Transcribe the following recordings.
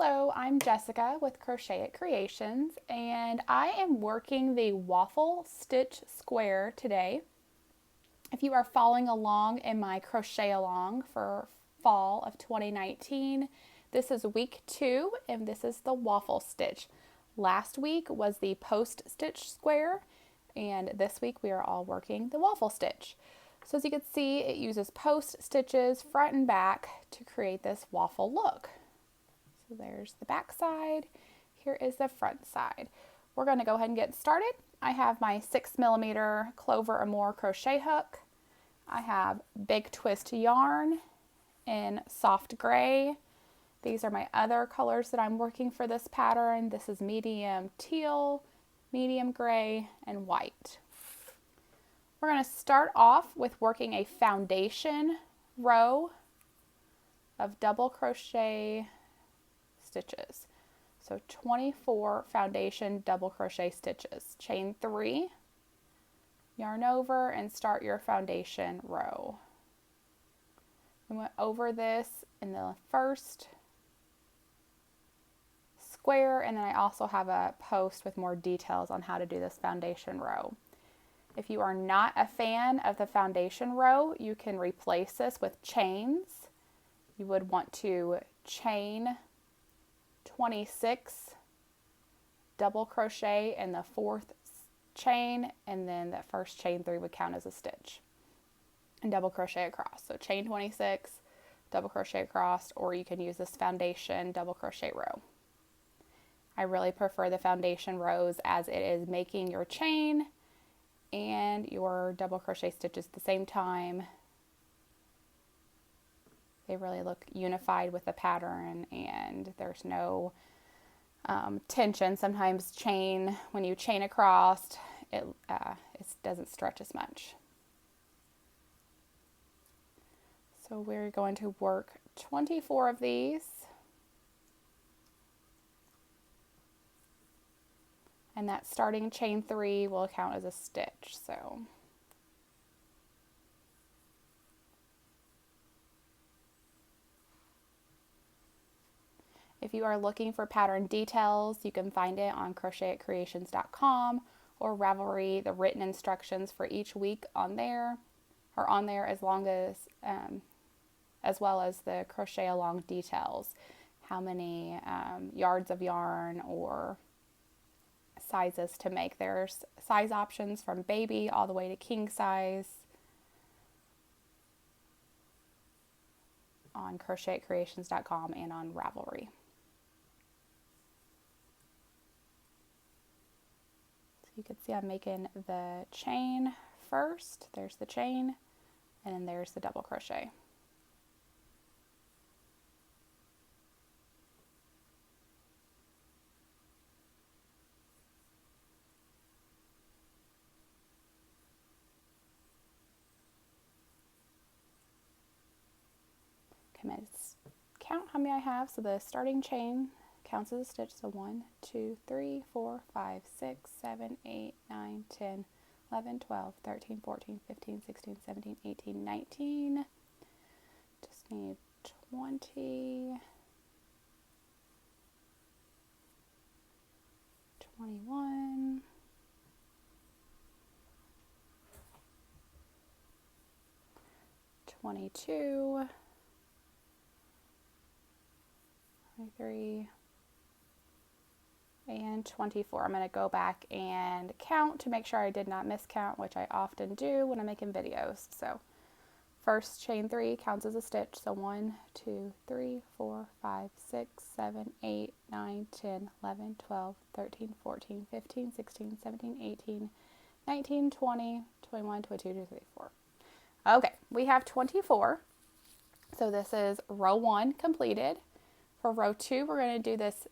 Hello, I'm Jessica with Crochet It Creations, and I am working the waffle stitch square today. If you are following along in my crochet along for fall of 2019, this is week 2 and this is the waffle stitch. Last week was the post stitch square, and this week we are all working the waffle stitch. So as you can see, it uses post stitches front and back to create this waffle look. So there's the back side. Here is the front side. We're going to go ahead and get started. I have my 6mm Clover or More crochet hook. I have Big Twist yarn in soft gray. These are my other colors that I'm working for this pattern. This is medium teal, medium gray, and white. We're going to start off with working a foundation row of double crochet stitches. So 24 foundation double crochet stitches. Chain 3, yarn over, and start your foundation row. We went over this in the first square, and then I also have a post with more details on how to do this foundation row. If you are not a fan of the foundation row, you can replace this with chains. You would want to chain 26 double crochet in the 4th chain, and then that first chain 3 would count as a stitch, and double crochet across. So chain 26, double crochet across, or you can use this foundation double crochet row. I really prefer the foundation rows as it is making your chain and your double crochet stitches at the same time. They really look unified with the pattern, and there's no tension. Sometimes when you chain across, it doesn't stretch as much. So we're going to work 24 of these. And that starting chain 3 will count as a stitch. So if you are looking for pattern details, you can find it on crochetitcreations.com or Ravelry. The written instructions for each week are on there, as well as the crochet along details, how many yards of yarn or sizes to make. There's size options from baby all the way to king size on crochetitcreations.com and on Ravelry. You can see I'm making the chain first. There's the chain, and then there's the double crochet. Count how many I have. So the starting chain counts as a stitch. So 1, 2, 3, 4, 5, 6, 7, 8, 9, 10, 11, 12, 13, 14, 15, 16, 17, 18, 19. Just need 20, 21, 22, 23, and 24. I'm going to go back and count to make sure I did not miscount, which I often do when I'm making videos. So first chain 3 counts as a stitch. So 1, 2, 3, 4, 5, 6, 7, 8, 9, 10, 11, 12, 13, 14, 15, 16, 17, 18, 19, 20, 21, 22, 23, 24. Okay, we have 24. So this is row 1 completed. For row 2, we're going to do this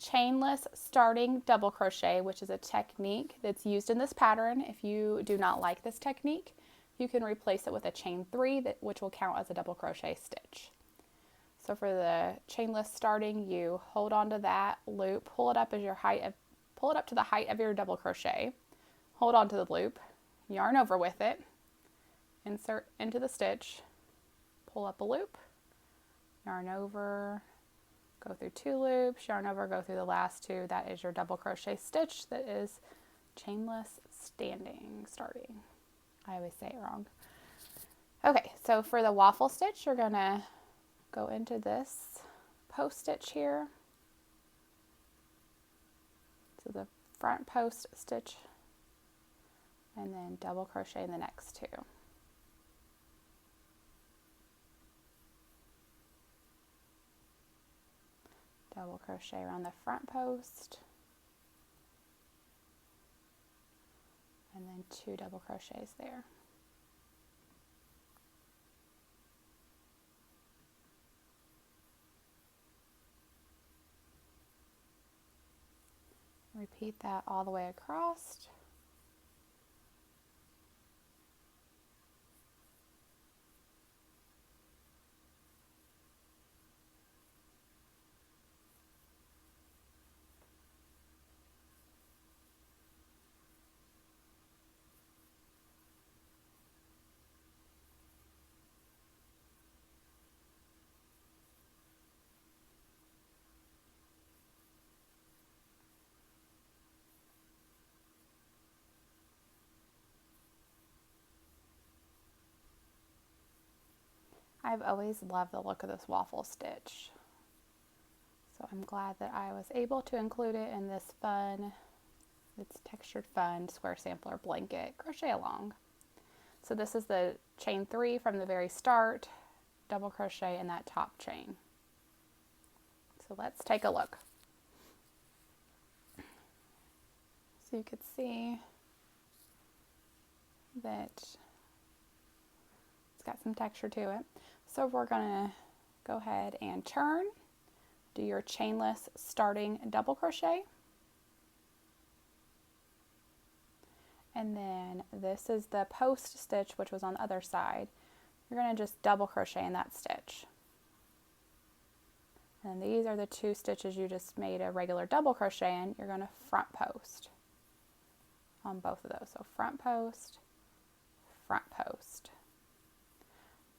chainless starting double crochet, which is a technique that's used in this pattern. If you do not like this technique, you can replace it with a chain 3, which will count as a double crochet stitch. So for the chainless starting, you hold on to that loop, pull it up to the height of your double crochet, hold on to the loop, yarn over with it, insert into the stitch, pull up a loop, yarn over, go through 2 loops, yarn over, go through the last 2. That is your double crochet stitch that is chainless starting. I always say it wrong. Okay, so for the waffle stitch, you're gonna go into this post stitch here. So the front post stitch, and then double crochet in the next 2. Double crochet around the front post, and then 2 double crochets there. Repeat that all the way across. I've always loved the look of this waffle stitch, so I'm glad that I was able to include it in this fun, it's textured fun square sampler blanket crochet along. So this is the chain 3 from the very start, double crochet in that top chain. So let's take a look. So you could see that it's got some texture to it. So we're gonna go ahead and turn, do your chainless starting double crochet. And then this is the post stitch, which was on the other side. You're gonna just double crochet in that stitch. And these are the 2 stitches you just made a regular double crochet in. You're gonna front post on both of those. So front post,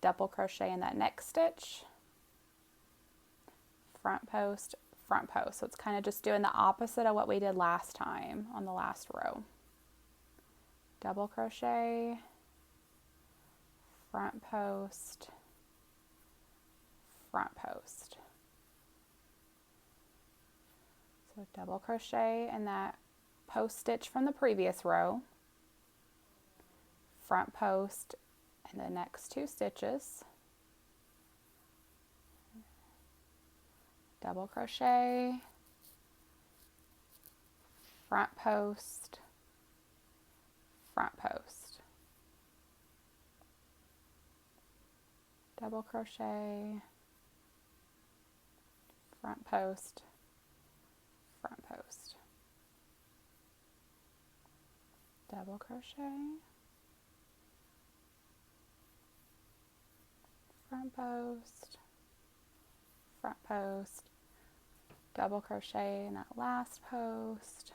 double crochet in that next stitch, front post, front post. So it's kind of just doing the opposite of what we did last time on the last row. Double crochet, front post, front post. So double crochet in that post stitch from the previous row, front post in the next 2 stitches, double crochet, front post, front post, double crochet, front post, front post, double crochet, front post, front post, double crochet in that last post,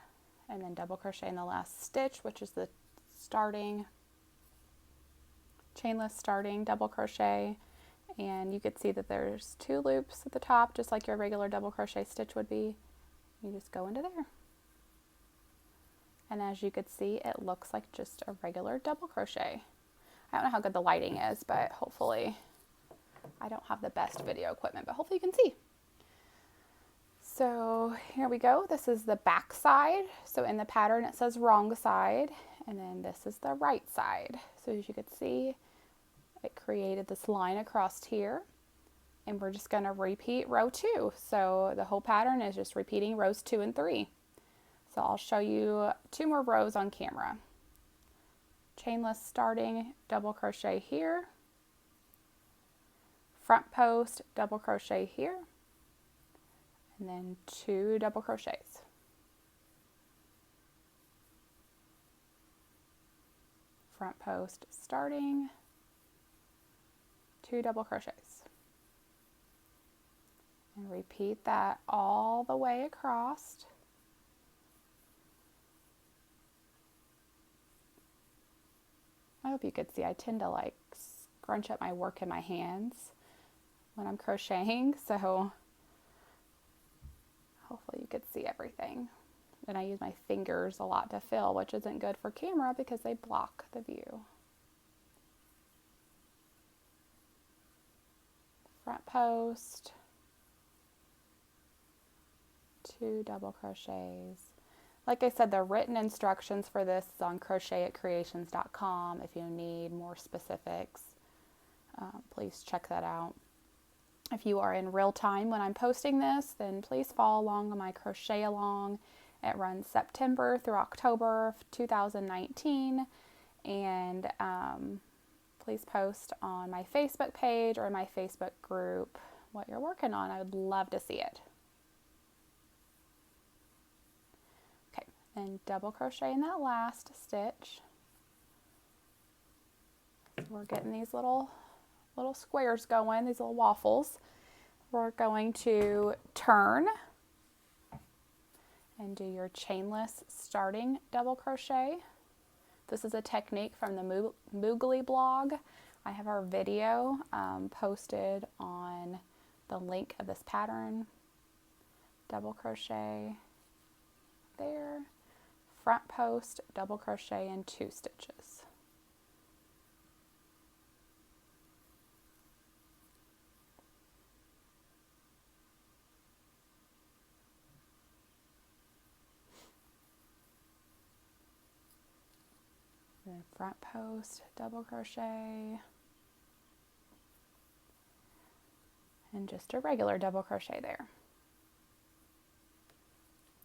and then double crochet in the last stitch, which is the starting chainless starting double crochet. And you could see that there's 2 loops at the top, just like your regular double crochet stitch would be. You just go into there, and as you could see, it looks like just a regular double crochet. I don't know how good the lighting is, but hopefully, I don't have the best video equipment, but hopefully you can see. So here we go. This is the back side. So in the pattern it says wrong side, and then this is the right side. So as you can see, it created this line across here, and we're just going to repeat row 2. So the whole pattern is just repeating rows 2 and 3. So I'll show you 2 more rows on camera. Chainless starting, double crochet here, front post, double crochet here, and then 2 double crochets. Front post starting, 2 double crochets. And repeat that all the way across. I hope you could see, I tend to like scrunch up my work in my hands when I'm crocheting, so hopefully you could see everything. And I use my fingers a lot to fill, which isn't good for camera because they block the view. Front post, 2 double crochets. Like I said, the written instructions for this is on crochetitcreations.com. If you need more specifics, please check that out. If you are in real time when I'm posting this, then please follow along on my crochet along. It runs September through October of 2019. And please post on my Facebook page or my Facebook group what you're working on. I would love to see it. Okay, and double crochet in that last stitch. So we're getting these little squares going, these little waffles. We're going to turn and do your chainless starting double crochet. This is a technique from the Moogly blog. I have our video posted on the link of this pattern. Double crochet there, front post, double crochet in 2 stitches. Then front post, double crochet, and just a regular double crochet there.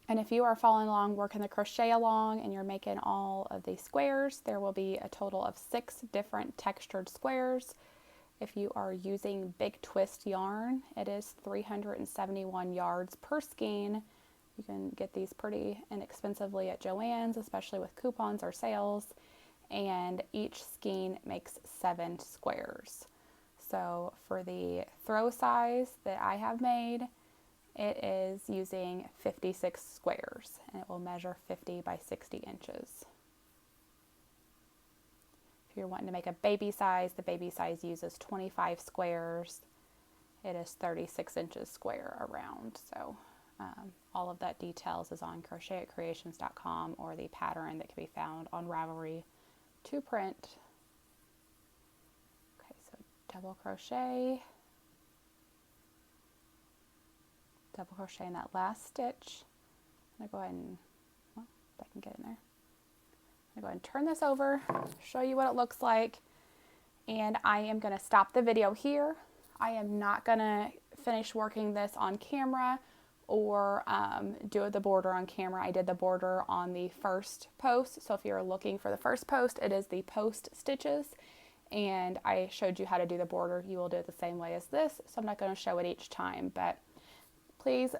And if you are following along, working the crochet along, and you're making all of these squares, there will be a total of 6 different textured squares. If you are using big twist yarn, it is 371 yards per skein. You can get these pretty inexpensively at Joann's, especially with coupons or sales. And each skein makes 7 squares. So for the throw size that I have made, it is using 56 squares, and it will measure 50 by 60 inches. If you're wanting to make a baby size, the baby size uses 25 squares. It is 36 inches square around. So all of that details is on crochetitcreations.com or the pattern that can be found on Ravelry to print. Okay, so double crochet in that last stitch. I'm going to go ahead and, well, if I can get in there. I'm going to go ahead and turn this over, show you what it looks like, and I am going to stop the video here. I am not going to finish working this on camera or do the border on camera. I did the border on the first post, so if you're looking for the first post, it is the post stitches, and I showed you how to do the border. You will do it the same way as this, so I'm not going to show it each time, but please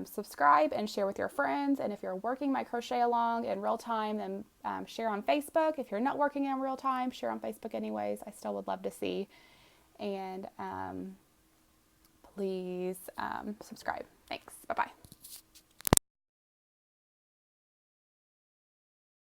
subscribe and share with your friends. And if you're working my crochet along in real time, then share on Facebook. If you're not working in real time, share on Facebook anyways. I still would love to see. And please subscribe. Thanks. Bye-bye.